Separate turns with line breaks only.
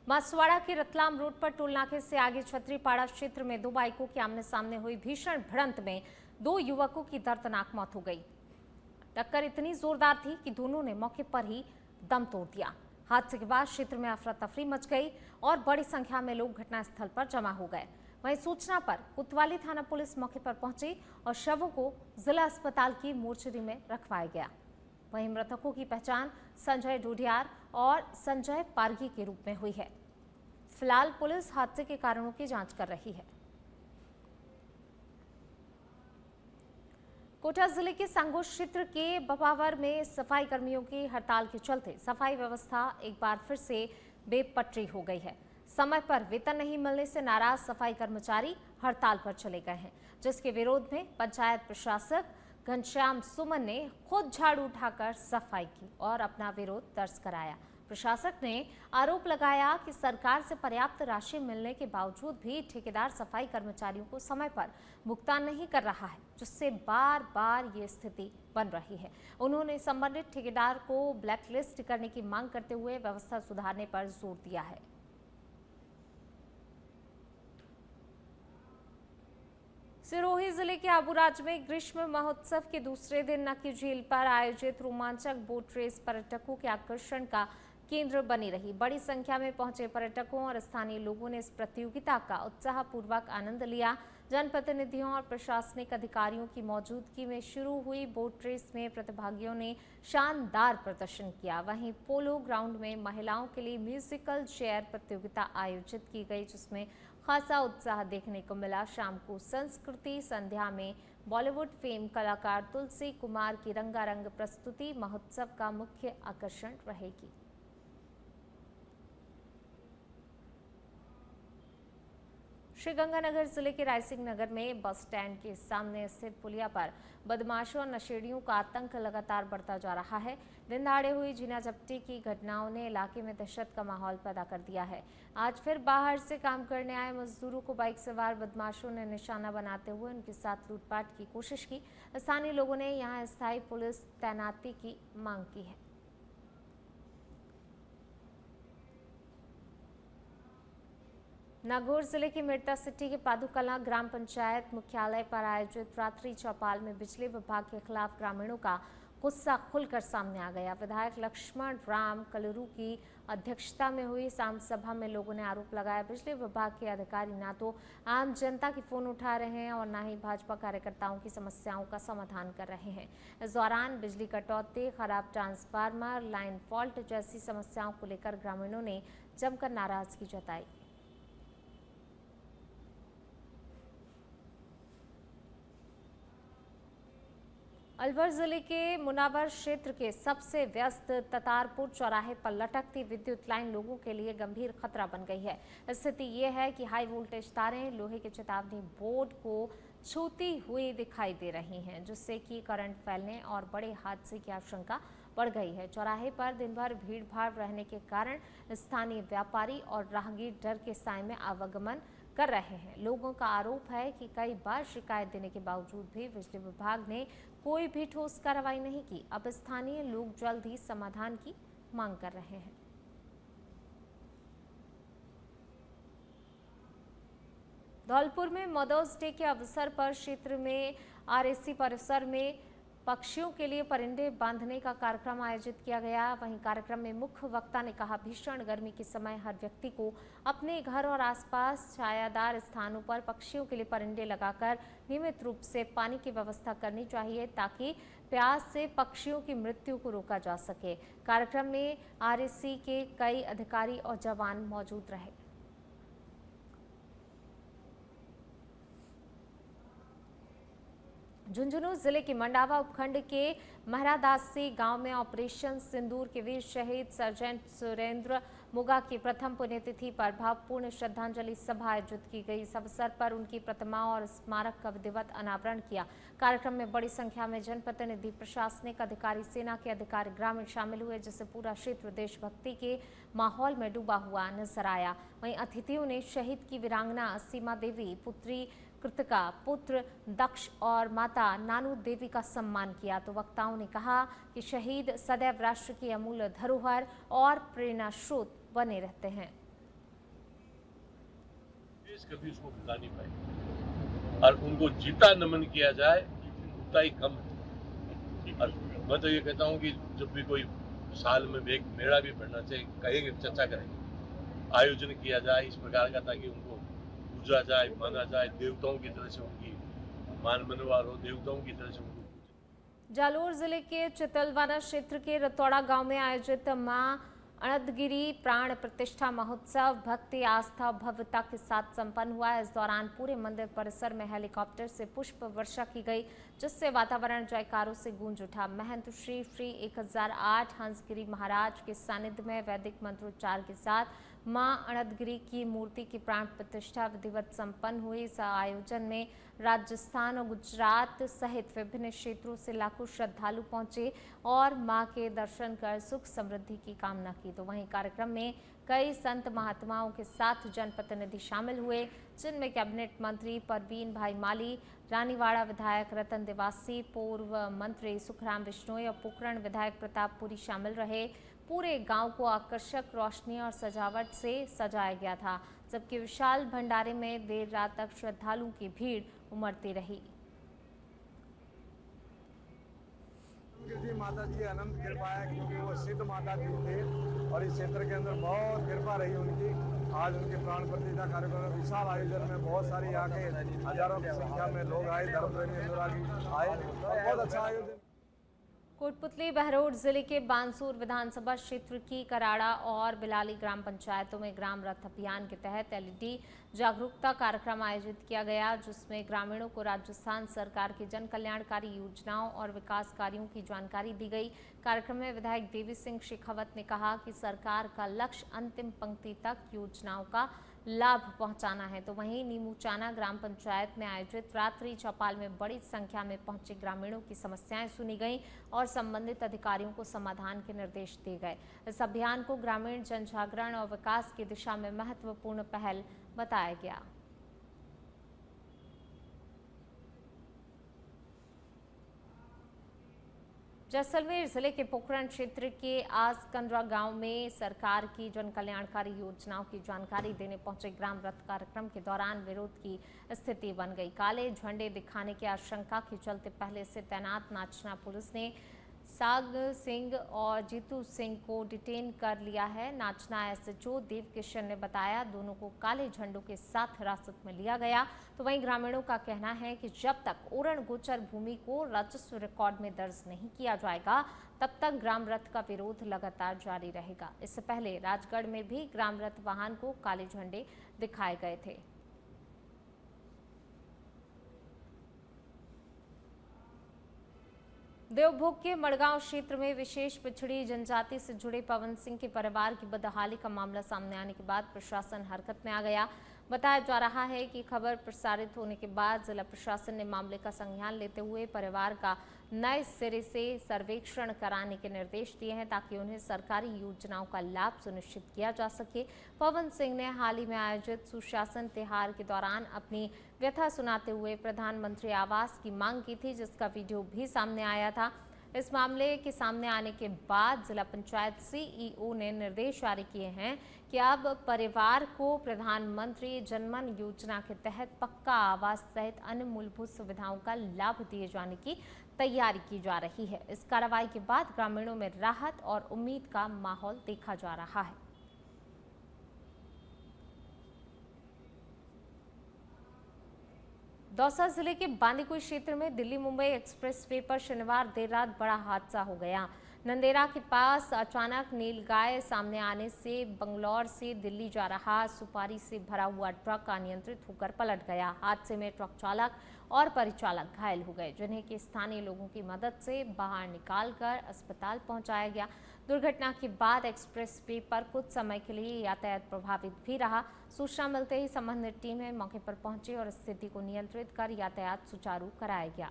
बांसवाड़ा के रतलाम रोड पर टोल नाके से आगे छतरीपाड़ा क्षेत्र में दो बाइकों के आमने सामने हुई भीषण भिड़ंत में दो युवकों की दर्दनाक मौत हो गई। टक्कर इतनी जोरदार थी कि दोनों ने मौके पर ही दम तोड़ दिया। हादसे के बाद क्षेत्र में अफरा तफरी मच गई और बड़ी संख्या में लोग घटनास्थल पर जमा हो गए। वहीं सूचना पर कोतवाली थाना पुलिस मौके पर पहुंची और शवों को जिला अस्पताल की मोर्चरी में रखवाया गया। वहीं मृतकों की पहचान संजय डोडियार और संजय पारगी के रूप में हुई है। फिलहाल पुलिस हादसे के कारणों की जांच कर रही है। कोटा जिले के सांगो क्षेत्र के बपावर में सफाई कर्मियों की हड़ताल के चलते सफाई व्यवस्था एक बार फिर से बेपटरी हो गई है। समय पर वेतन नहीं मिलने से नाराज सफाई कर्मचारी हड़ताल पर चले गए हैं, जिसके विरोध में पंचायत प्रशासक घनश्याम सुमन ने खुद झाड़ू उठाकर सफाई की और अपना विरोध दर्ज कराया। प्रशासक ने आरोप लगाया कि सरकार से पर्याप्त राशि मिलने के बावजूद भी ठेकेदार सफाई कर्मचारियों को समय पर भुगतान नहीं कर रहा है, जिससे बार बार ये स्थिति बन रही है। उन्होंने संबंधित ठेकेदार को ब्लैकलिस्ट करने की मांग करते हुए व्यवस्था सुधारने पर जोर दिया है। सिरोही जिले के आबूराज में ग्रीष्म महोत्सव के दूसरे दिन नक्की झील पर आयोजित रोमांचक बोट रेस पर्यटकों के आकर्षण का केंद्र बनी रही। बड़ी संख्या में पहुंचे पर्यटकों और स्थानीय लोगों ने इस प्रतियोगिता का उत्साहपूर्वक आनंद लिया। जनप्रतिनिधियों और प्रशासनिक अधिकारियों की मौजूदगी में शुरू हुई बोट रेस में प्रतिभागियों ने शानदार प्रदर्शन किया। वहीं पोलो ग्राउंड में महिलाओं के लिए म्यूजिकल चेयर प्रतियोगिता आयोजित की गई, जिसमें खासा उत्साह देखने को मिला। शाम को संस्कृति संध्या में बॉलीवुड फेम कलाकार तुलसी कुमार की रंगारंग प्रस्तुति महोत्सव का मुख्य आकर्षण रहेगी। श्रीगंगानगर जिले के रायसिंह नगर में बस स्टैंड के सामने स्थित पुलिया पर बदमाशों और नशेड़ियों का आतंक लगातार बढ़ता जा रहा है। दिन दहाड़े हुई जीना जब्ती की घटनाओं ने इलाके में दहशत का माहौल पैदा कर दिया है। आज फिर बाहर से काम करने आए मजदूरों को बाइक सवार बदमाशों ने निशाना बनाते हुए उनके साथ लूटपाट की कोशिश की। स्थानीय लोगों ने यहां स्थायी पुलिस तैनाती की मांग की है। नागौर जिले के मिर्ता सिटी के पादुकला ग्राम पंचायत मुख्यालय पर आयोजित रात्रि चौपाल में बिजली विभाग के खिलाफ ग्रामीणों का गुस्सा खुलकर सामने आ गया। विधायक लक्ष्मण राम कलरू की अध्यक्षता में हुई साम सभा में लोगों ने आरोप लगाया, बिजली विभाग के अधिकारी ना तो आम जनता की फोन उठा रहे हैं और न ही भाजपा कार्यकर्ताओं की समस्याओं का समाधान कर रहे हैं। इस दौरान बिजली कटौती, खराब ट्रांसफार्मर, लाइन फॉल्ट जैसी समस्याओं को लेकर ग्रामीणों ने जमकर नाराजगी जताई। अलवर जिले के मुनावर क्षेत्र के सबसे व्यस्त ततारपुर चौराहे पर लटकती विद्युत लाइन लोगों के लिए गंभीर खतरा बन गई है। स्थिति ये है कि हाई वोल्टेज तारें लोहे के चेतावनी बोर्ड को छूती हुई दिखाई दे रही हैं, जिससे कि करंट फैलने और बड़े हादसे की आशंका बढ़ गई है। चौराहे पर दिन भर भीड़ भाड़ रहने के कारण स्थानीय व्यापारी और राहगीर डर के साए में आवागमन कर रहे हैं। लोगों का आरोप है कि कई बार शिकायत देने के बावजूद भी बिजली विभाग ने कोई भी ठोस कार्रवाई नहीं की। अब स्थानीय लोग जल्द ही समाधान की मांग कर रहे हैं। धौलपुर में मदर्स डे के अवसर पर क्षेत्र में आरएसी परिसर में पक्षियों के लिए परिंदे बांधने का कार्यक्रम आयोजित किया गया। वहीं कार्यक्रम में मुख्य वक्ता ने कहा, भीषण गर्मी के समय हर व्यक्ति को अपने घर और आसपास छायादार स्थानों पर पक्षियों के लिए परिंदे लगाकर नियमित रूप से पानी की व्यवस्था करनी चाहिए, ताकि प्यास से पक्षियों की मृत्यु को रोका जा सके। कार्यक्रम में आरएसी के कई अधिकारी और जवान मौजूद रहे। झुंझुनू जिले के मंडावा उपखंड के महरादासी गांव में ऑपरेशन सिंदूर के वीर शहीद सर्जेंट सुरेंद्र मुगा की प्रथम पुण्यतिथि पर भावपूर्ण श्रद्धांजलि सभा आयोजित की गई। इस अवसर पर उनकी प्रतिमा और स्मारक का विधिवत अनावरण किया। कार्यक्रम में बड़ी संख्या में जनप्रतिनिधि, प्रशासनिक अधिकारी, सेना के अधिकारी, ग्रामीण शामिल हुए, जिससे पूरा क्षेत्र देशभक्ति के माहौल में डूबा हुआ नजर आया। वहीं अतिथियों ने शहीद की वीरांगना सीमा देवी, पुत्री कृतिका, पुत्र दक्ष और माता नानू देवी का सम्मान किया। तो वक्ताओं ने कहा कि शहीद सदैव राष्ट्र की अमूल्य धरोहर और प्रेरणा स्रोत बने रहते हैं।
देश कभी उसको भुला नहीं पाए और उनको जितना नमन किया जाए उतना ही कम है। और मैं तो ये कहता हूँ कि जब भी कोई साल में एक मेला भी बढ़ना चाहिए, कहेंगे चर्चा करेंगे, आयोजन किया जाए इस प्रकार का, ताकि उनको पूजा जाए, माना जाए, देवताओं की तरह से उनकी मान मनवार हो, देवताओं की तरह से उनको पूजा।
जालोर जिले के चितलवाना क्षेत्र के रतौड़ा गांव में आयोजित मां अणदगिरी प्राण प्रतिष्ठा महोत्सव भक्ति आस्था भव्यता के साथ संपन्न हुआ। इस दौरान पूरे मंदिर परिसर में हेलीकॉप्टर से पुष्प वर्षा की गई, जिससे वातावरण जयकारों से गूंज उठा। महंत श्री श्री 1008 हंसगिरी महाराज के सानिध्य में वैदिक मंत्रोच्चार के साथ मां अणदगिरी की मूर्ति की प्राण प्रतिष्ठा विधिवत संपन्न हुई। इस आयोजन में राजस्थान और गुजरात सहित विभिन्न क्षेत्रों से लाखों श्रद्धालु पहुंचे और मां के दर्शन कर सुख समृद्धि की कामना की। तो वहीं कार्यक्रम में कई संत महात्माओं के साथ जनप्रतिनिधि शामिल हुए, जिनमें कैबिनेट मंत्री परवीन भाई माली, रानीवाड़ा विधायक रतन देवासी, पूर्व मंत्री सुखराम बिश्नोई और पोखरण विधायक प्रतापपुरी शामिल रहे। पूरे गांव को आकर्षक रोशनी और सजावट से सजाया गया था, जबकि विशाल भंडारे में देर रात तक श्रद्धालुओं की भीड़ उमड़ती रही।
माता जी अनंत कृपा है, क्योंकि वो सिद्ध माता जी थे और इस क्षेत्र के अंदर बहुत कृपा रही उनकी। आज उनके प्राण प्रतिष्ठा कार्यक्रम में विशाल आयोजन में बहुत सारी यहाँ के हजारों की संख्या में लोग आए, धर्म प्रेमी अनुरागी आए और बहुत अच्छा आयोजन।
कोटपुतली बहरोड जिले के बानसूर विधानसभा क्षेत्र की कराड़ा और बिलाली ग्राम पंचायतों में ग्राम रथ अभियान के तहत एलईडी जागरूकता कार्यक्रम आयोजित किया गया, जिसमें ग्रामीणों को राजस्थान सरकार की जन कल्याणकारी योजनाओं और विकास कार्यों की जानकारी दी गई। कार्यक्रम में विधायक देवी सिंह शेखावत ने कहा कि सरकार का लक्ष्य अंतिम पंक्ति तक योजनाओं का लाभ पहुंचाना है। तो वहीं नीमूचाना ग्राम पंचायत में आयोजित रात्रि चौपाल में बड़ी संख्या में पहुंचे ग्रामीणों की समस्याएं सुनी गईं और संबंधित अधिकारियों को समाधान के निर्देश दिए गए। इस अभियान को ग्रामीण जनजागरण और विकास की दिशा में महत्वपूर्ण पहल बताया गया। जैसलमेर जिले के पोखरण क्षेत्र के आसकंदरा गांव में सरकार की जन कल्याणकारी योजनाओं की जानकारी देने पहुंचे ग्राम रथ कार्यक्रम के दौरान विरोध की स्थिति बन गई। काले झंडे दिखाने की आशंका के चलते पहले से तैनात नाचना पुलिस ने साग सिंह और जीतू सिंह को डिटेन कर लिया है। नाचना एसएचओ देव किशन ने बताया, दोनों को काले झंडों के साथ हिरासत में लिया गया। तो वहीं ग्रामीणों का कहना है कि जब तक ओरण गोचर भूमि को राजस्व रिकॉर्ड में दर्ज नहीं किया जाएगा, तब तक ग्राम रथ का विरोध लगातार जारी रहेगा। इससे पहले राजगढ़ में भी ग्राम रथ वाहन को काले झंडे दिखाए गए थे। देवभोग के मड़गांव क्षेत्र में विशेष पिछड़ी जनजाति से जुड़े पवन सिंह के परिवार की बदहाली का मामला सामने आने के बाद प्रशासन हरकत में आ गया। बताया जा रहा है कि खबर प्रसारित होने के बाद जिला प्रशासन ने मामले का संज्ञान लेते हुए परिवार का नए सिरे से सर्वेक्षण कराने के निर्देश दिए हैं, ताकि उन्हें सरकारी योजनाओं का लाभ सुनिश्चित किया जा सके। पवन सिंह ने हाल ही में आयोजित सुशासन त्योहार के दौरान अपनी व्यथा सुनाते हुए प्रधानमंत्री आवास की मांग की थी, जिसका वीडियो भी सामने आया था। इस मामले के सामने आने के बाद जिला पंचायत सीईओ ने निर्देश जारी किए हैं कि अब परिवार को प्रधानमंत्री जनमन योजना के तहत पक्का आवास सहित अन्य मूलभूत सुविधाओं का लाभ दिए जाने की तैयारी की जा रही है। इस कार्रवाई के बाद ग्रामीणों में राहत और उम्मीद का माहौल देखा जा रहा है। दौसा जिले के बांदीकुई क्षेत्र में दिल्ली मुंबई एक्सप्रेसवे पर शनिवार देर रात बड़ा हादसा हो गया। नंदेरा के पास अचानक नीलगाय सामने आने से बंगलौर से दिल्ली जा रहा सुपारी से भरा हुआ ट्रक अनियंत्रित होकर पलट गया। हादसे में ट्रक चालक और परिचालक घायल हो गए, जिन्हें कि स्थानीय लोगों की मदद से बाहर निकालकर अस्पताल पहुंचाया गया। दुर्घटना के बाद एक्सप्रेसवे पर कुछ समय के लिए यातायात प्रभावित भी रहा। सूचना मिलते ही संबंधित टीमें मौके पर पहुंची और स्थिति को नियंत्रित कर यातायात सुचारू कराया गया।